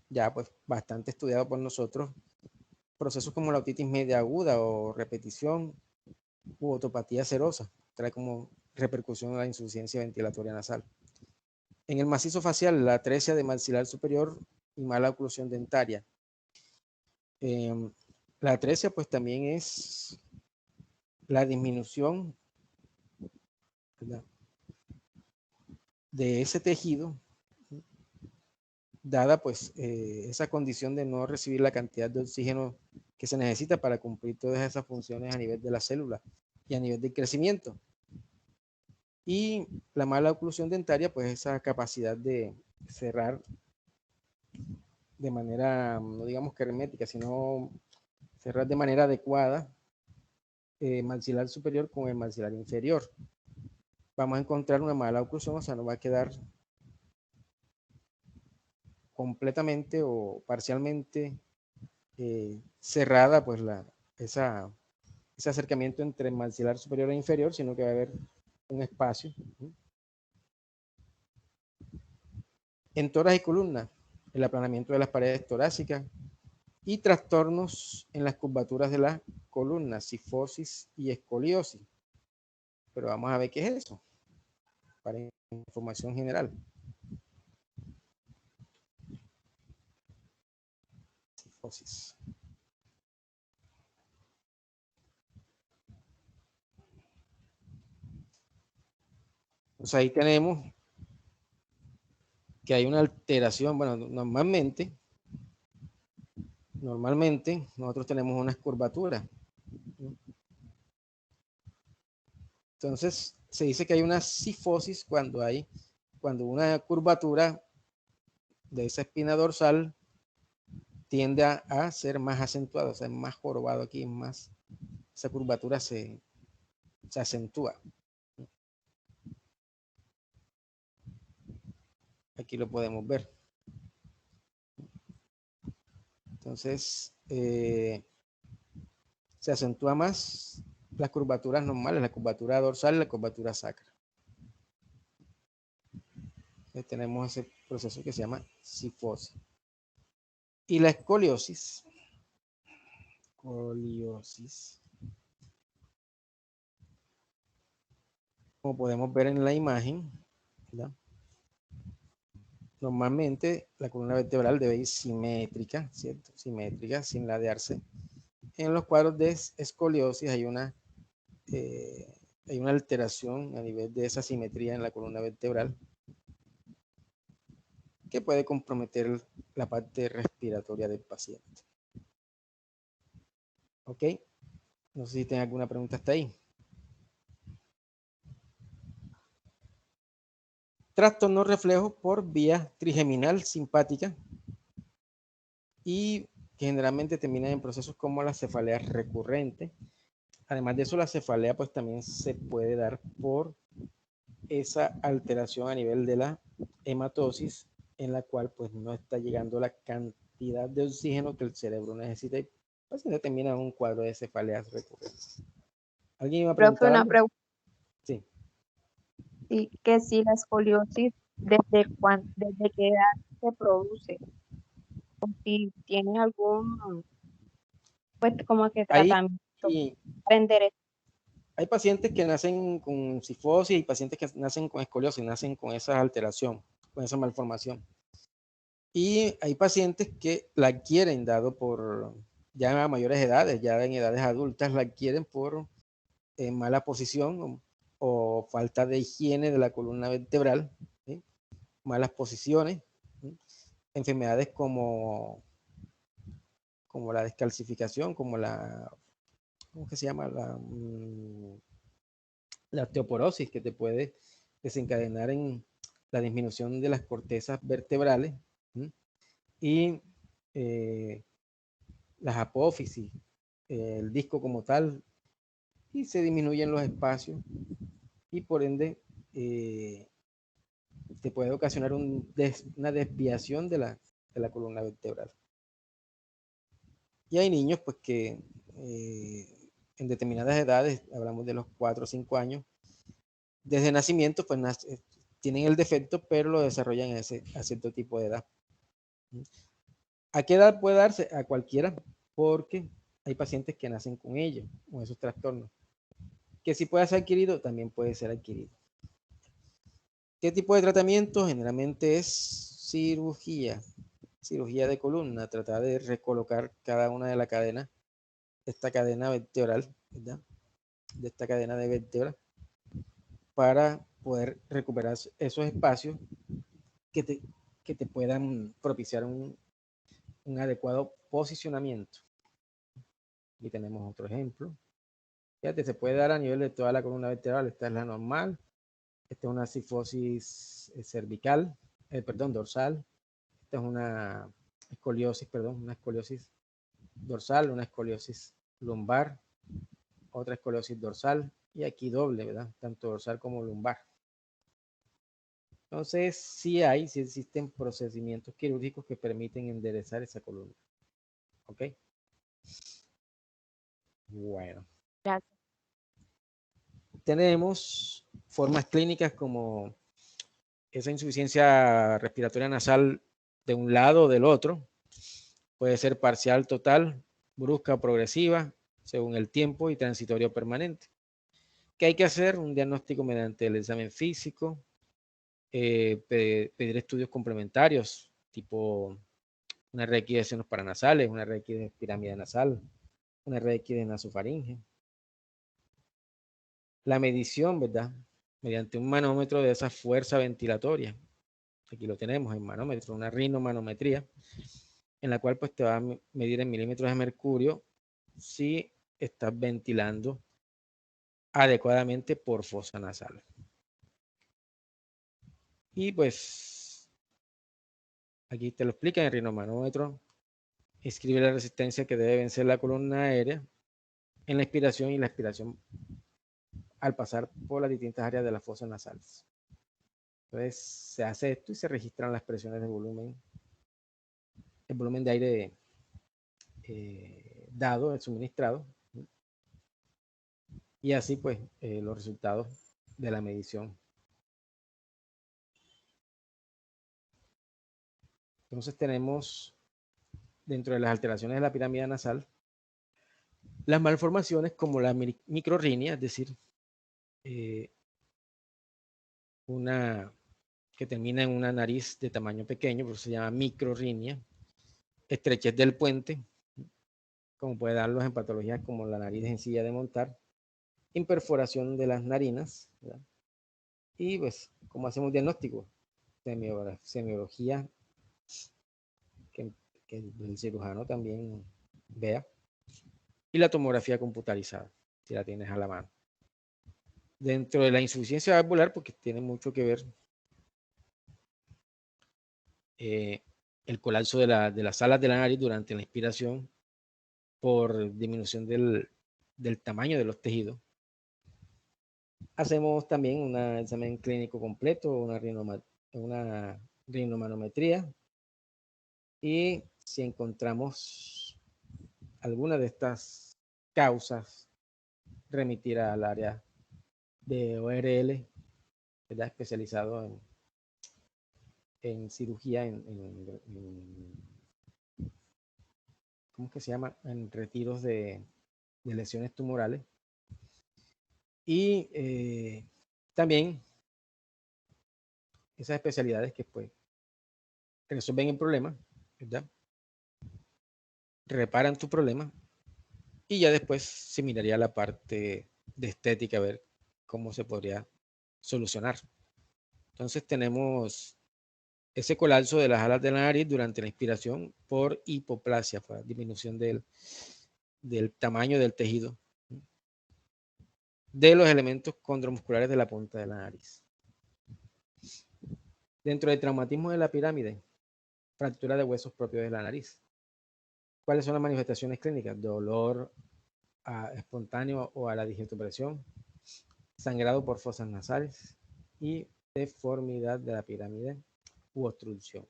ya pues bastante estudiado por nosotros, procesos como la otitis media aguda o repetición u otopatía serosa, trae como repercusión la insuficiencia ventilatoria nasal. En el macizo facial, la atresia de maxilar superior y mala oclusión dentaria. La atresia pues también es la disminución, ¿verdad?, de ese tejido, dada pues esa condición de no recibir la cantidad de oxígeno que se necesita para cumplir todas esas funciones a nivel de la célula y a nivel del crecimiento. Y la mala oclusión dentaria, pues esa capacidad de cerrar de manera, no digamos que hermética, sino cerrar de manera adecuada maxilar superior con el maxilar inferior. vamos a encontrar una mala oclusión, o sea, no va a quedar completamente o parcialmente cerrada pues ese acercamiento entre maxilar superior e inferior, sino que va a haber un espacio. En tórax y columna, el aplanamiento de las paredes torácicas y trastornos en las curvaturas de la columna, cifosis y escoliosis. Pero vamos a ver qué es eso, para información general. Cifosis. Entonces ahí tenemos que hay una alteración. Bueno, normalmente nosotros tenemos unas curvaturas. Entonces se dice que hay una cifosis cuando una curvatura de esa espina dorsal tiende a ser más acentuada, o sea, es más jorobado aquí, esa curvatura se acentúa. Aquí lo podemos ver. Entonces, se acentúa más las curvaturas normales, la curvatura dorsal y la curvatura sacra. Entonces, tenemos ese proceso que se llama cifosis. Y la escoliosis. Como podemos ver en la imagen, ¿verdad? Normalmente la columna vertebral debe ir simétrica, ¿cierto? Simétrica, sin ladearse. En los cuadros de escoliosis hay una alteración a nivel de esa simetría en la columna vertebral que puede comprometer la parte respiratoria del paciente. ¿Ok? No sé si tienen alguna pregunta hasta ahí. Trastorno reflejo por vía trigeminal simpática y que generalmente terminan en procesos como la cefalea recurrente. Además de eso, la cefalea pues también se puede dar por esa alteración a nivel de la hematosis, en la cual pues no está llegando la cantidad de oxígeno que el cerebro necesita y el paciente termina en un cuadro de cefaleas recurrentes. ¿Alguien iba a Profe, preguntar una algo? pregunta. Sí. Sí, que si la escoliosis, desde qué edad se produce? O si tienes algún, pues, como que Ahí tratamiento para enderezar. hay pacientes que nacen con cifosis y pacientes que nacen con escoliosis, nacen con esa alteración, con esa malformación. Y hay pacientes que la adquieren dado por ya a mayores edades, ya en edades adultas, la adquieren por mala posición o falta de higiene de la columna vertebral, ¿sí? Malas posiciones, ¿sí? Enfermedades como la descalcificación, como ¿cómo que se llama? La osteoporosis, que te puede desencadenar en la disminución de las cortezas vertebrales, ¿sí? Y las apófisis, el disco como tal, y se disminuyen los espacios y por ende te puede ocasionar una desviación de la columna vertebral. Y hay niños pues que en determinadas edades, hablamos de los 4 o 5 años, desde nacimiento pues tienen el defecto, pero lo desarrollan a cierto tipo de edad. ¿A qué edad puede darse? A cualquiera, porque hay pacientes que nacen con ellos, con esos trastornos. Que si puede ser adquirido, también puede ser adquirido. ¿Qué tipo de tratamiento? Generalmente es cirugía de columna, tratar de recolocar cada una de la cadena, esta cadena vertebral, ¿verdad? De esta cadena de vértebra, para poder recuperar esos espacios que te puedan propiciar un adecuado posicionamiento. Aquí tenemos otro ejemplo. Fíjate, se puede dar a nivel de toda la columna vertebral. Esta es la normal. Esta es una cifosis cervical, dorsal. Esta es una escoliosis dorsal, una escoliosis lumbar, otra escoliosis dorsal, y aquí doble, ¿verdad? Tanto dorsal como lumbar. Entonces, sí existen procedimientos quirúrgicos que permiten enderezar esa columna. ¿Ok? Bueno. Gracias. Tenemos formas clínicas como esa insuficiencia respiratoria nasal de un lado o del otro. Puede ser parcial, total, brusca o progresiva, según el tiempo, y transitorio o permanente. ¿Qué hay que hacer? Un diagnóstico mediante el examen físico, pedir estudios complementarios, tipo una RX de senos paranasales, una RX de pirámide nasal, una RX de nasofaringe. La medición, ¿verdad? Mediante un manómetro de esa fuerza ventilatoria. Aquí lo tenemos, el manómetro, una rinomanometría, en la cual pues te va a medir en milímetros de mercurio si estás ventilando adecuadamente por fosa nasal. Y pues aquí te lo explica en el rinomanómetro. Escribe la resistencia que debe vencer la columna aérea en la inspiración y la expiración al pasar por las distintas áreas de las fosas nasales. Entonces se hace esto y se registran las presiones de volumen, el volumen de aire dado, suministrado, y así pues los resultados de la medición. Entonces tenemos dentro de las alteraciones de la pirámide nasal las malformaciones como la microrrinia, es decir, una que termina en una nariz de tamaño pequeño, por eso se llama microrrinia, estrechez del puente, como puede darlos en patologías como la nariz en silla de montar, imperforación de las narinas, ¿verdad? Y pues, como hacemos diagnóstico, semiología, que el cirujano también vea, y la tomografía computarizada, si la tienes a la mano. Dentro de la insuficiencia valvular, porque tiene mucho que ver el colapso de las alas de la nariz durante la inspiración por disminución del tamaño de los tejidos. Hacemos también un examen clínico completo, una rinomanometría, y si encontramos alguna de estas causas, remitir al área de ORL, ¿verdad? Especializado en cirugía, ¿cómo que se llama? En retiros de lesiones tumorales. Y también esas especialidades que pues resuelven el problema, ¿verdad? Reparan tu problema y ya después se miraría la parte de estética a ver cómo se podría solucionar. Entonces tenemos ese colapso de las alas de la nariz durante la inspiración por hipoplasia, por disminución del tamaño del tejido de los elementos condromusculares de la punta de la nariz. Dentro del traumatismo de la pirámide, fractura de huesos propios de la nariz. ¿Cuáles son las manifestaciones clínicas? Dolor espontáneo o a la digitopresión, sangrado por fosas nasales y deformidad de la pirámide u obstrucción.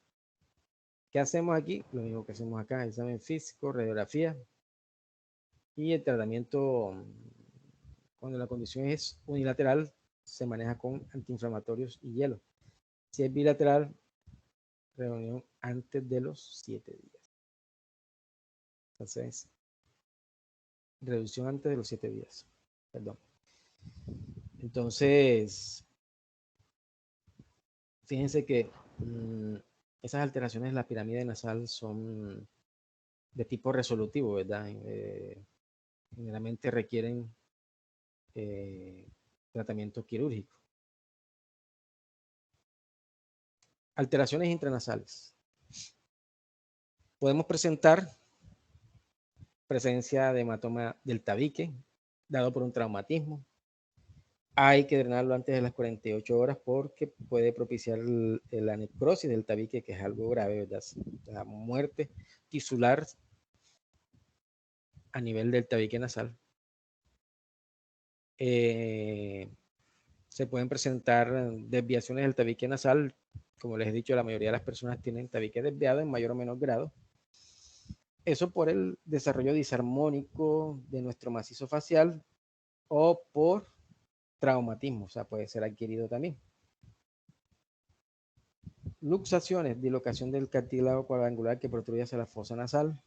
¿Qué hacemos aquí? Lo mismo que hacemos acá, examen físico, radiografía y el tratamiento cuando la condición es unilateral se maneja con antiinflamatorios y hielo. Si es bilateral, reunión antes de los 7 días. Entonces, reducción antes de los 7 días. Perdón. Entonces, fíjense que esas alteraciones de la pirámide nasal son de tipo resolutivo, ¿verdad? Generalmente requieren tratamiento quirúrgico. Alteraciones intranasales. Podemos presentar presencia de hematoma del tabique, dado por un traumatismo. Hay que drenarlo antes de las 48 horas porque puede propiciar la necrosis del tabique, que es algo grave, ¿verdad? La muerte tisular a nivel del tabique nasal. Se pueden presentar desviaciones del tabique nasal. Como les he dicho, la mayoría de las personas tienen tabique desviado en mayor o menor grado. Eso por el desarrollo disarmónico de nuestro macizo facial o por traumatismo, o sea, puede ser adquirido también. Luxaciones, dislocación del cartílago cuadrangular que protruye hacia la fosa nasal.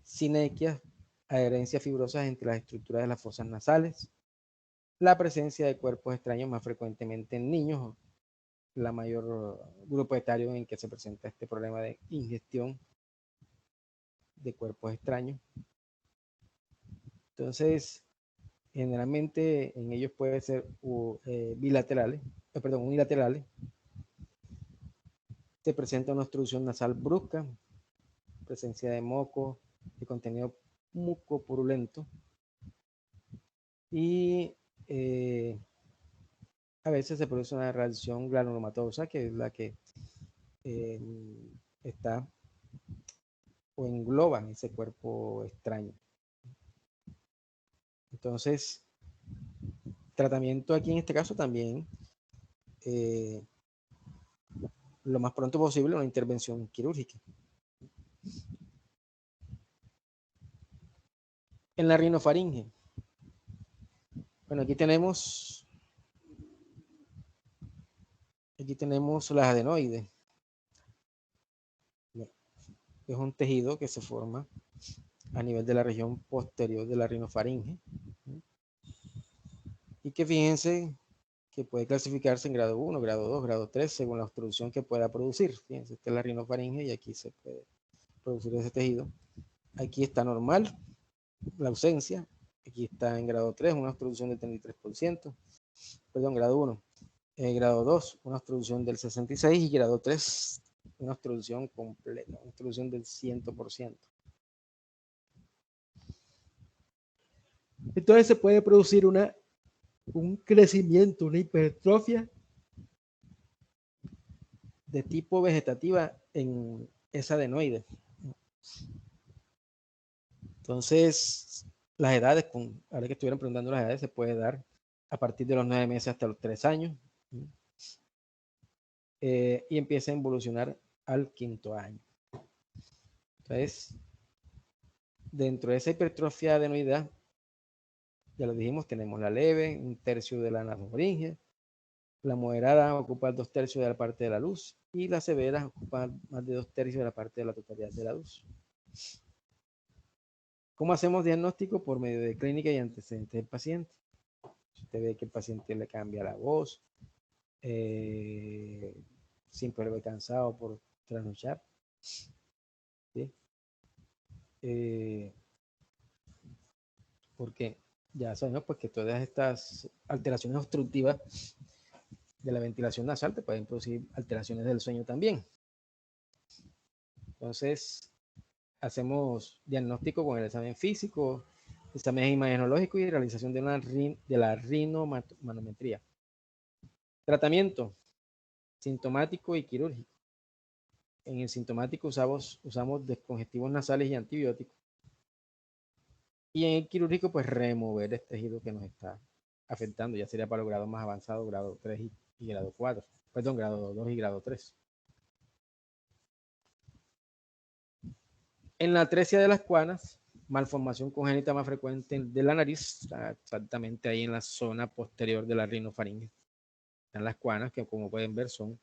Sinequias, adherencias fibrosas entre las estructuras de las fosas nasales. La presencia de cuerpos extraños más frecuentemente en niños, la mayor grupo etario en que se presenta este problema de ingestión de cuerpos extraños. Entonces, generalmente en ellos puede ser unilaterales. Se presenta una obstrucción nasal brusca, presencia de moco, de contenido mucopurulento y a veces se produce una reacción granulomatosa, que es la que está o engloba ese cuerpo extraño. Entonces, tratamiento aquí en este caso también, lo más pronto posible, una intervención quirúrgica. En la rinofaringe, bueno, aquí tenemos las adenoides. Es un tejido que se forma a nivel de la región posterior de la rinofaringe y que fíjense que puede clasificarse en grado 1, grado 2, grado 3 según la obstrucción que pueda producir. Fíjense, esta es la rinofaringe y aquí se puede producir ese tejido. Aquí está normal la ausencia, aquí está en grado 3 una obstrucción del 33%, perdón, grado 1. Grado 2 una obstrucción del 66% y grado 3 una obstrucción completa, una obstrucción del 100%. Entonces se puede producir un crecimiento, una hipertrofia de tipo vegetativa en esa adenoide. Entonces, las edades, ahora que estuvieran preguntando las edades, se puede dar a partir de los 9 meses hasta los 3 años. Y empieza a evolucionar al 5.º año. Entonces, dentro de esa hipertrofia adenoidal, ya lo dijimos, tenemos la leve, 1/3 de la nasofaringe, la moderada ocupa 2/3 de la parte de la luz y la severa ocupa más de 2/3 de la parte de la totalidad de la luz. ¿Cómo hacemos diagnóstico? Por medio de clínica y antecedentes del paciente. Si usted ve que el paciente le cambia la voz, siempre lo ve cansado por trasnochar, ¿sí? Porque ya sabemos pues, que todas estas alteraciones obstructivas de la ventilación nasal te pueden producir alteraciones del sueño también. Entonces, hacemos diagnóstico con el examen físico, examen imagenológico y realización de la rinomanometría. Tratamiento sintomático y quirúrgico. En el sintomático usamos descongestivos nasales y antibióticos. Y en el quirúrgico, pues remover este tejido que nos está afectando. Ya sería para los grados más avanzados, grado 3 y grado 4. Perdón, grado 2 y grado 3. En la atresia de las cuanas, malformación congénita más frecuente de la nariz, exactamente ahí en la zona posterior de la rinofaringe. Están las cuanas, que como pueden ver son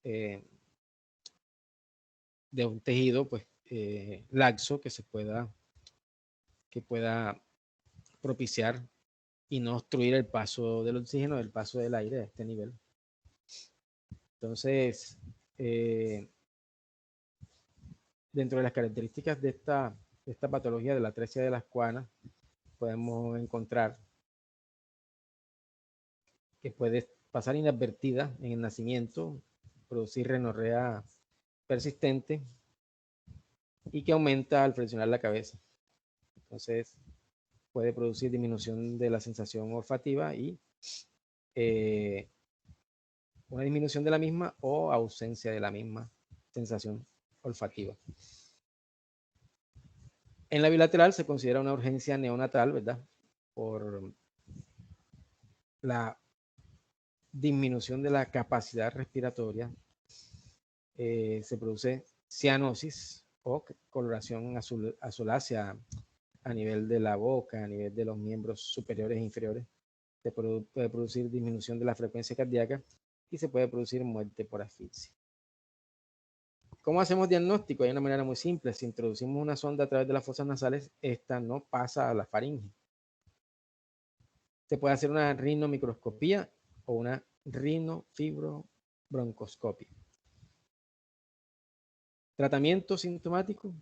de un tejido pues, laxo que pueda propiciar y no obstruir el paso del oxígeno, el paso del aire a este nivel. Entonces, dentro de las características de esta patología de la atresia de las cuanas, podemos encontrar que puede pasar inadvertida en el nacimiento, producir rinorrea persistente y que aumenta al flexionar la cabeza. Entonces, puede producir disminución de la sensación olfativa y una disminución de la misma o ausencia de la misma sensación olfativa. En la bilateral se considera una urgencia neonatal, ¿verdad? Por la disminución de la capacidad respiratoria, se produce cianosis o coloración azulácea a nivel de la boca, a nivel de los miembros superiores e inferiores. Se puede producir disminución de la frecuencia cardíaca y se puede producir muerte por asfixia. ¿Cómo hacemos diagnóstico? Hay una manera muy simple. Si introducimos una sonda a través de las fosas nasales, esta no pasa a la faringe. Se puede hacer una rinomicroscopía o una rinofibrobroncoscopia. Tratamiento sintomático: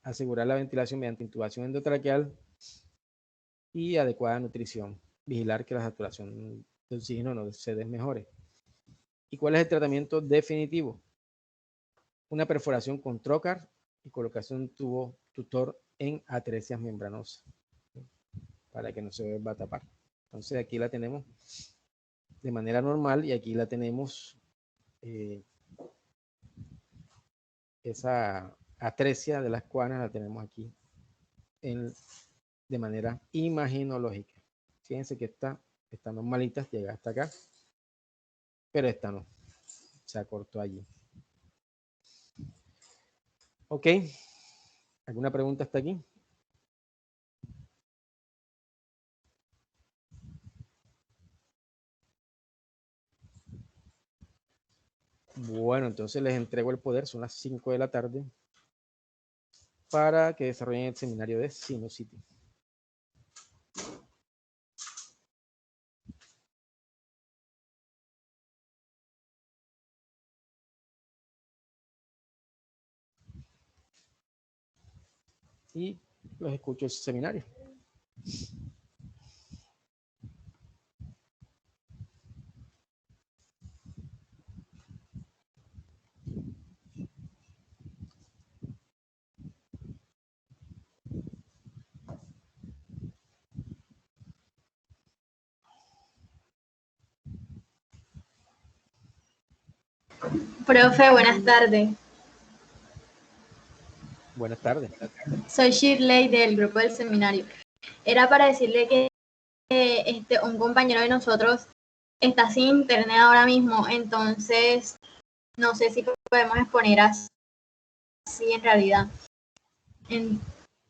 asegurar la ventilación mediante intubación endotraqueal y adecuada nutrición. Vigilar que la saturación de oxígeno no se desmejore. ¿Y cuál es el tratamiento definitivo? Una perforación con trocar y colocación de un tubo tutor en atresias membranosas para que no se vuelva a tapar. Entonces aquí la tenemos de manera normal y aquí la tenemos esa atresia de las cuanas la tenemos aquí de manera imaginológica. Fíjense que esta normalita llega hasta acá, pero esta no, se acortó allí. Ok, ¿alguna pregunta hasta aquí? Bueno, entonces les entrego el poder, son las 5 de la tarde, para que desarrollen el seminario de sinusitis. Y los escucho el seminario. Profe, buenas tardes. Buenas tardes. Soy Shirley del grupo del seminario. Era para decirle que un compañero de nosotros está sin internet ahora mismo, entonces no sé si podemos exponer así en realidad.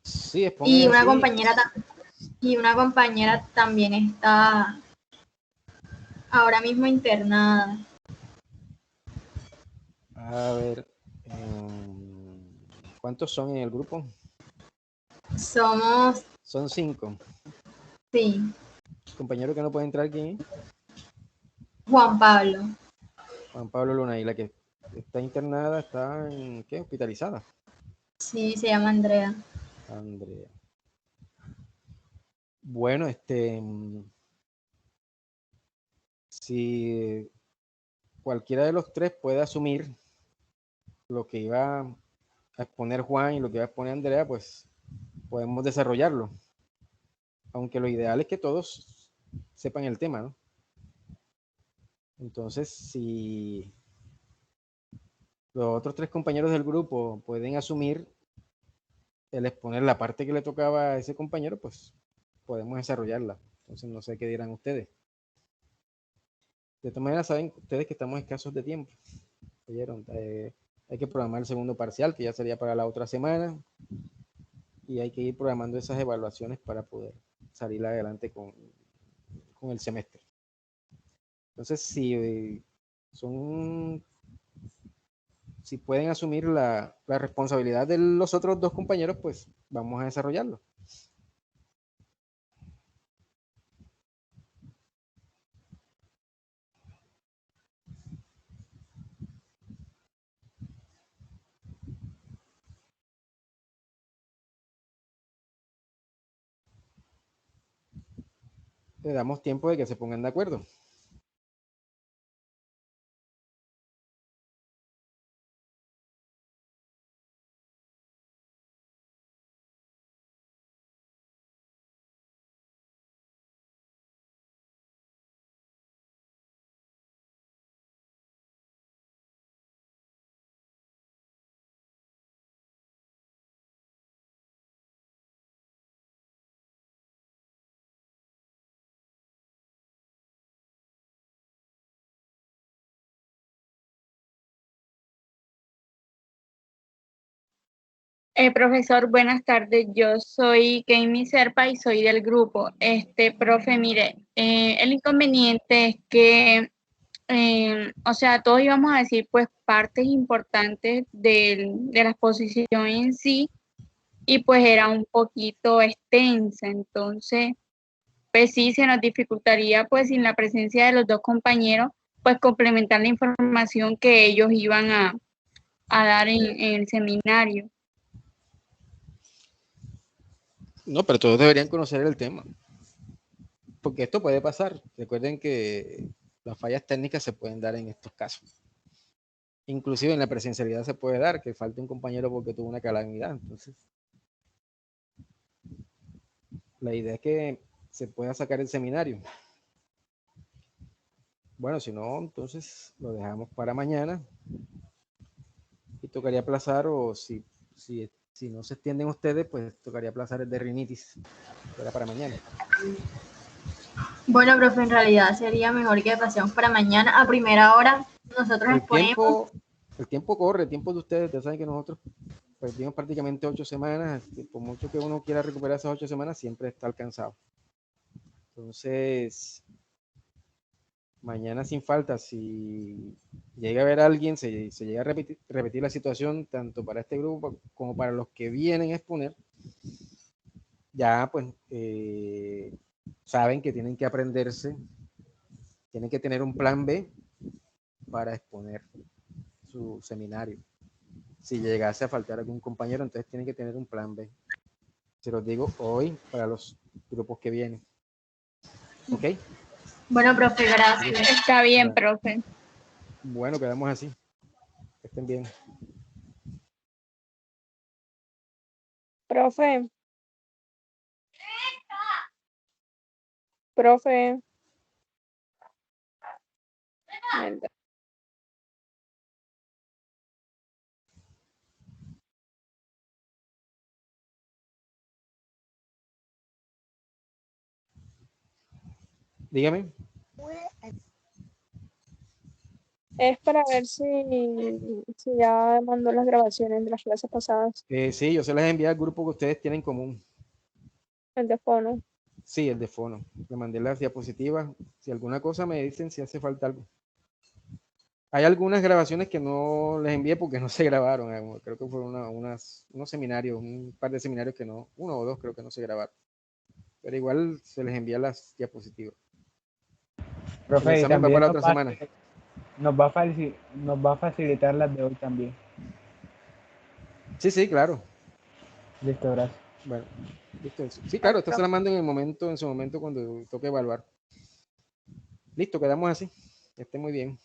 Sí, Y expongan una compañera también está ahora mismo internada. A ver, ¿cuántos son en el grupo? Somos, Son 5. sí, Compañero que no puede entrar, ¿quién es? Juan Pablo. Juan Pablo Luna. Y la que está internada está en, ¿qué? Hospitalizada. Sí, se llama Andrea. Andrea. Bueno, si cualquiera de los tres puede asumir lo que iba a exponer Juan y lo que iba a exponer Andrea, pues podemos desarrollarlo. Aunque lo ideal es que todos sepan el tema, ¿no? Entonces, si los otros 3 compañeros del grupo pueden asumir el exponer la parte que le tocaba a ese compañero, pues podemos desarrollarla. Entonces, no sé qué dirán ustedes. De todas maneras, saben ustedes que estamos escasos de tiempo. ¿Oyeron? Hay que programar el segundo parcial, que ya sería para la otra semana. Y hay que ir programando esas evaluaciones para poder salir adelante con el semestre. Entonces, si pueden asumir la responsabilidad de los otros 2 compañeros, pues vamos a desarrollarlo. Le damos tiempo de que se pongan de acuerdo. Profesor, buenas tardes. Yo soy Keimi Serpa y soy del grupo. Profe, mire, el inconveniente es que, o sea, todos íbamos a decir pues partes importantes de la exposición en sí y pues era un poquito extensa. Entonces, pues sí, se nos dificultaría pues sin la presencia de los dos compañeros, pues complementar la información que ellos iban a dar en el seminario. No, pero todos deberían conocer el tema. Porque esto puede pasar. Recuerden que las fallas técnicas se pueden dar en estos casos. Inclusive en la presencialidad se puede dar que falte un compañero porque tuvo una calamidad. Entonces, la idea es que se pueda sacar el seminario. Bueno, si no, entonces lo dejamos para mañana. Y tocaría aplazar, o si no se extienden ustedes, pues tocaría aplazar el de rinitis. Era para mañana. Bueno, profe, en realidad sería mejor que pasemos para mañana a primera hora. Nosotros exponemos. El tiempo corre, el tiempo de ustedes saben que nosotros perdimos prácticamente 8 semanas. Por mucho que uno quiera recuperar esas 8 semanas, siempre está alcanzado. Entonces, mañana sin falta, si llega a haber alguien, se llega a repetir la situación, tanto para este grupo como para los que vienen a exponer, ya pues saben que tienen que aprenderse, tienen que tener un plan B para exponer su seminario. Si llegase a faltar algún compañero, entonces tienen que tener un plan B. Se los digo hoy para los grupos que vienen. ¿Ok? Bueno, profe, gracias. Está bien, profe. Bueno, quedamos así. Que estén bien. Profe. Profe. Verdad. Dígame. Es para ver si ya mandó las grabaciones de las clases pasadas, Sí, yo se las envié al grupo que ustedes tienen en común. el de fono. Sí, el de fono. Le mandé las diapositivas. Si alguna cosa me dicen si hace falta algo. Hay algunas grabaciones que no les envié porque no se grabaron. Creo que fueron unos seminarios, un par de seminarios que no, uno o dos creo que no se grabaron. Pero igual se les envía las diapositivas. El Profe, y examen va también para la otra semana. nos va a facilitar las de hoy también. Sí, claro. Listo, gracias. Bueno, listo. Sí, claro, esta se la mando en su momento cuando toque evaluar. Listo, quedamos así. Que esté muy bien.